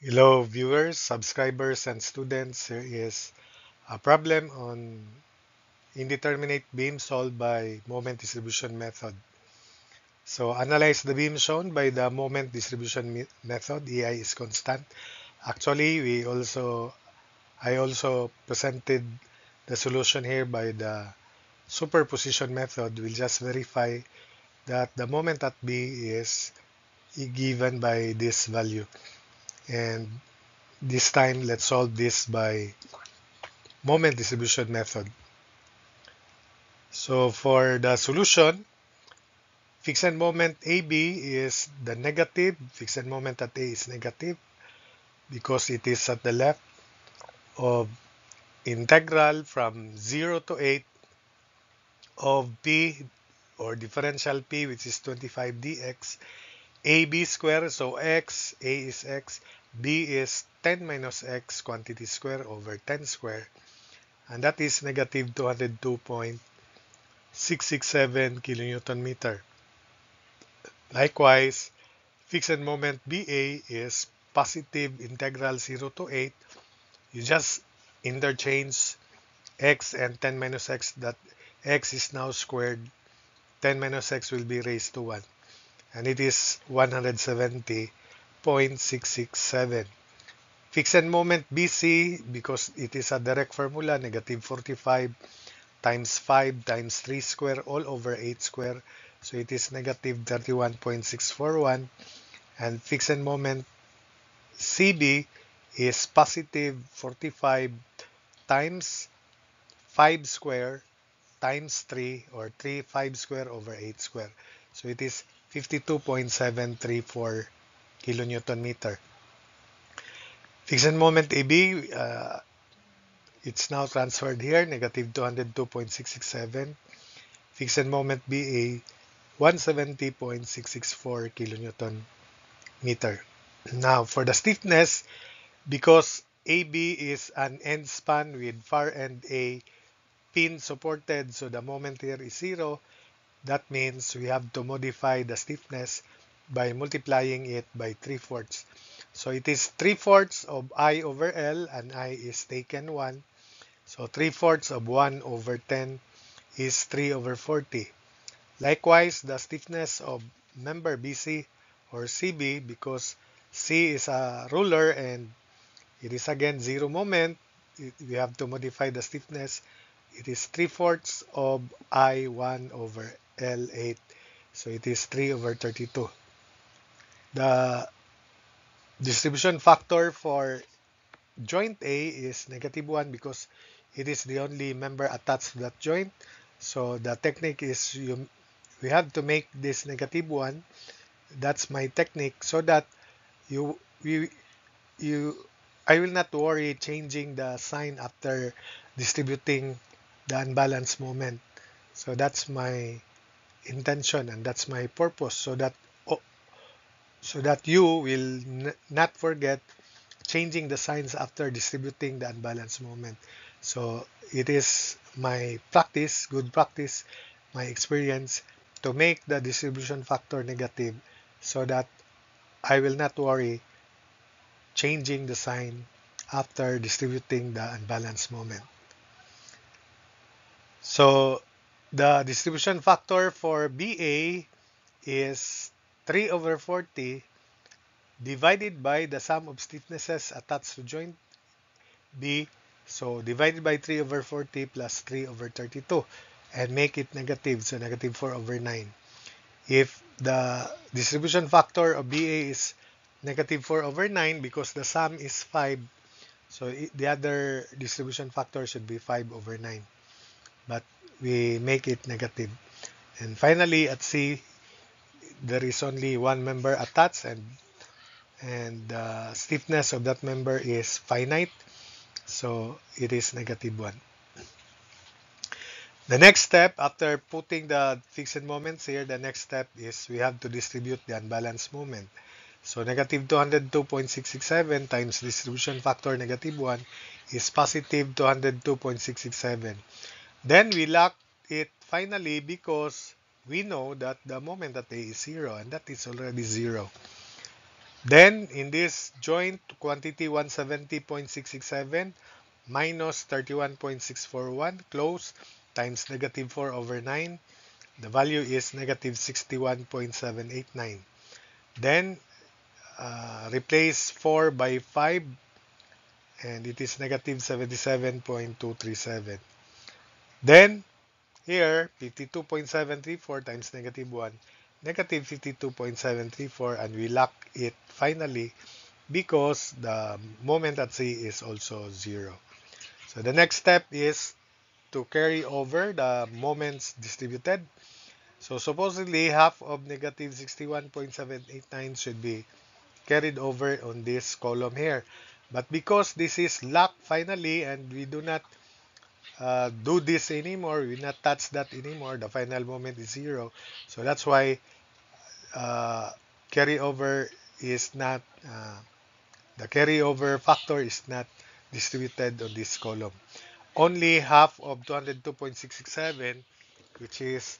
Hello viewers, subscribers, and students. Here is a problem on indeterminate beam solved by moment distribution method. So analyze the beam shown by the moment distribution method. EI is constant. Actually, I also presented the solution here by the superposition method. We'll just verify that the moment at B is given by this value. And this time, let's solve this by moment distribution method. So for the solution, fixed moment AB is the negative. Fixed moment at A is negative because it is at the left of integral from 0 to 8 of P or differential P, which is 25 dx, AB square. So X, A is X, B is 10 minus X quantity square over 10 square. And that is negative 202.667 kilonewton meter. Likewise, fixed moment BA is positive integral 0 to 8. You just interchange x and 10 minus x, that x is now squared. 10 minus x will be raised to 1. And it is 170.667. Fixed moment BC, because it is a direct formula, negative 45 times 5 times 3 square all over 8 square. So it is negative 31.641. And fixed moment CB is positive 45 times 5 square times 3, or 5 square over 8 square. So it is 52.734 kilonewton meter. Fixed moment AB, it's now transferred here, negative 202.667. Fixed moment BA, 170.664 kilonewton meter. Now for the stiffness, because AB is an end span with far end A pin supported, so the moment here is 0. That means we have to modify the stiffness by multiplying it by 3/4. So it is 3/4 of I over L, and I is taken 1. So 3/4 of 1 over 10 is 3 over 40. Likewise, the stiffness of member BC or CB, because C is a ruler and it is again 0 moment, we have to modify the stiffness. It is 3/4 of I1 over L8. So it is 3 over 32. The distribution factor for joint A is -1 because it is the only member attached to that joint. So the technique is we have to make this -1. That's my technique, so that you you you I will not worry changing the sign after distributing the unbalanced moment. So that's my intention and that's my purpose, so that you will not forget changing the signs after distributing the unbalanced moment. So it is my practice, good practice, my experience to make the distribution factor negative, so that I will not worry changing the sign after distributing the unbalanced moment. So the distribution factor for BA is 3 over 40 divided by the sum of stiffnesses attached to joint B. So divided by 3 over 40 plus 3 over 32 and make it negative, so negative 4 over 9. If the distribution factor of BA is negative 4 over 9, because the sum is 5, so the other distribution factor should be 5 over 9. But we make it negative. And finally, at C, there is only one member attached, and the stiffness of that member is finite, so it is -1. The next step, after putting the fixed moments here, the next step is we have to distribute the unbalanced moment. So negative 202.667 times distribution factor -1 is positive 202.667. Then we lock it finally because we know that the moment at A is 0, and that is already 0. Then in this joint, quantity 170.667 minus 31.641 close times negative 4 over 9. The value is negative 61.789. Then replace 4 by 5 and it is negative 77.237. Then here 52.734 times negative 1, negative 52.734, and we lock it finally because the moment at C is also 0. So the next step is to carry over the moments distributed. So supposedly half of negative 61.789 should be carried over on this column here. But because this is locked finally and we do not do this anymore, we not touch that anymore, the final moment is 0. So that's why uh, carryover is not, the carryover factor is not distributed on this column. Only half of 202.667, which is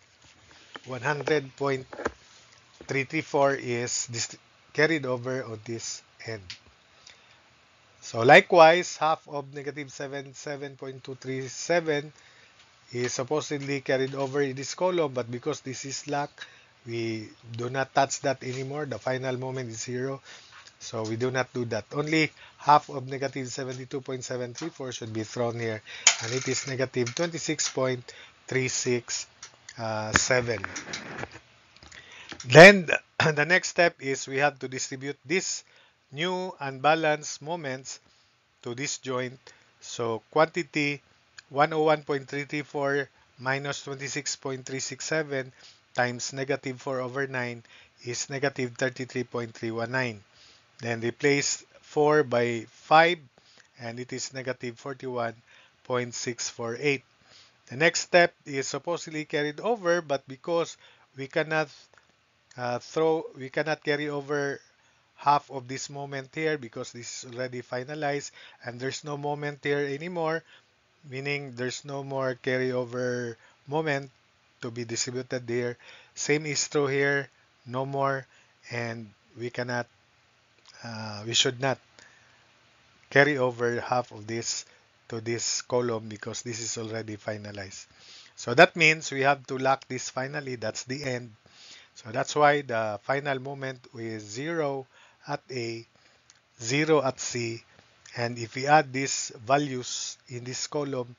100.334, is carried over on this end. So likewise, half of negative 77.237 is supposedly carried over in this column, but because this is locked, we do not touch that anymore. The final moment is 0, so we do not do that. Only half of negative 72.734 should be thrown here, and it is negative 26.367. Then the next step is we have to distribute this new unbalanced moments to this joint. So quantity 101.334 minus 26.367 times negative 4 over 9 is negative 33.319. Then replace 4 by 5 and it is negative 41.648. The next step is supposedly carried over, but because we cannot we cannot carry over half of this moment here because this is already finalized and there's no moment here anymore, meaning there's no more carryover moment to be distributed there. Same is true here, no more, and we should not carry over half of this to this column because this is already finalized. So that means we have to lock this finally, that's the end. So that's why the final moment is 0 at A, 0 at C, and if we add these values in this column,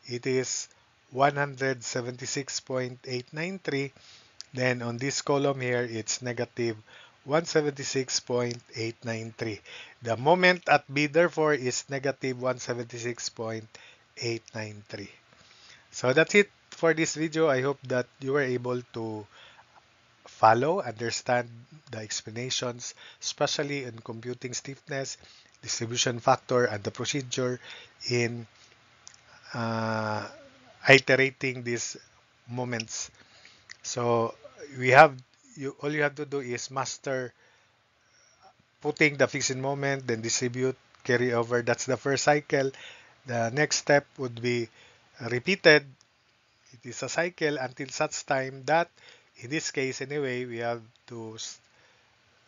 it is 176.893. Then on this column here, it's negative 176.893. The moment at B, therefore, is negative 176.893. So that's it for this video. I hope that you were able to follow, understand the explanations, especially in computing stiffness, distribution factor, and the procedure in uh, iterating these moments. So we have all you have to do is master putting the fixed moment, then distribute, carry over. That's the first cycle. The next step would be repeated. It is a cycle until such time that, in this case anyway, we have to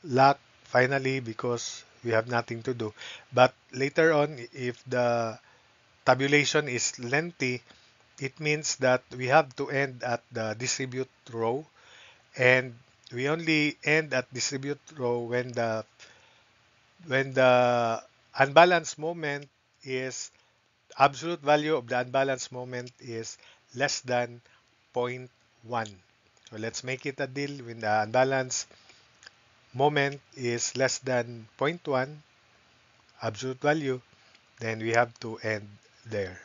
lock finally because we have nothing to do. But later on, if the tabulation is lengthy, it means that we have to end at the distribute row, and we only end at distribute row when the unbalanced moment is absolute value of the unbalanced moment is less than zero point 0.1. So let's make it a deal when the unbalanced moment is less than zero point 0.1 absolute value, then we have to end there.